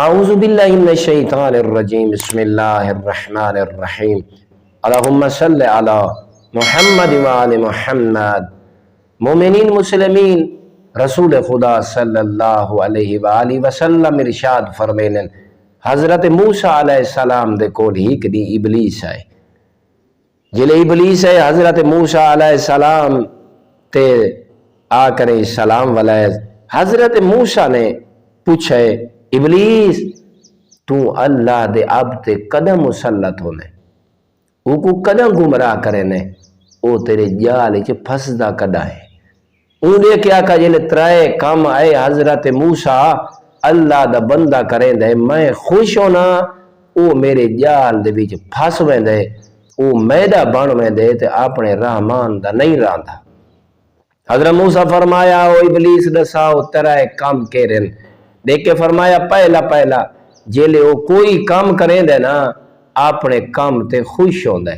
اعوذ باللہ من الشیطان الرجیم بسم اللہ الرحمن الرحیم اللہم صلی علی محمد وآل محمد۔ مومنین مسلمین رسول خدا صلی اللہ علیہ وآلہ وسلم ارشاد فرمینن حضرت موسیٰ علیہ السلام دے کول ہیک دی ابلیس ہے جلے ابلیس ہے حضرت موسیٰ علیہ السلام تے آ کرے سلام والے حضرت موسیٰ نے پوچھے ابلیس تو اللہ دے اب تے قدم مسلط ہونے او کو قدم گمراہ کرے نے او تیرے جال چ پھسدا کدا ہے اونڈے کیا کہ جلے ترائے کام آئے حضرت موسیٰ اللہ دا بندہ کریں دے میں خوش ہونا او میرے جال دے بیچ پھس ویندے او میدہ بن ویندے تے اپنے رحمان دا نہیں رہندا۔ حضرت موسیٰ فرمایا او ابلیس دساؤ ترائے کام کریں دیکھ کے فرمایا پہلا جیلے وہ کوئی کام کریں دے نا اپنے کام تے خوش ہوں دے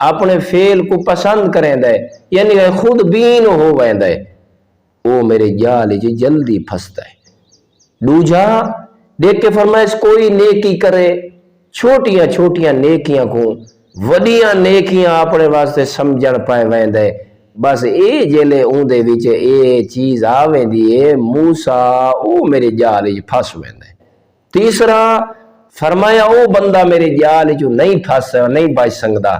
اپنے فعل کو پسند کریں دے یعنی خود بین ہو ویندے وہ میرے جال جی جلدی پھستا ہے۔ دوجا دیکھ کے فرمایا اس کوئی نیکی کرے چھوٹیاں نیکیاں کو وڈیاں نیکیاں اپنے واسطے سمجھن پائے ویندے بس اے جیلے اوندے وچ اے چیز آویں دی موسیٰ او میرے جال وچ پھس ویندے۔ تیسرا فرمایا او بندہ میرے جال وچ نہیں پھس نہیں بچ سکدا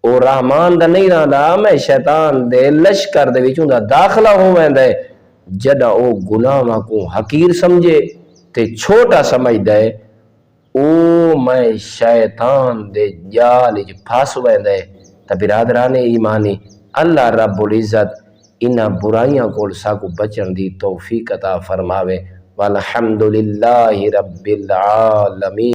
او رحمان دا نہیں رہندا میں شیطان دے لشکر دے وچ اوندا داخلہ ہو ویندے جدا او گناہاں کو حقیر سمجھے تے چھوٹا سمجھدا ہے او میں شیطان دے جال وچ پھس ویندے۔ تے برادران ایمانی اللہ رب العزت انہاں برائیاں کول ساکو بچن دی توفیق عطا فرماوے والحمدللہ رب العالمین۔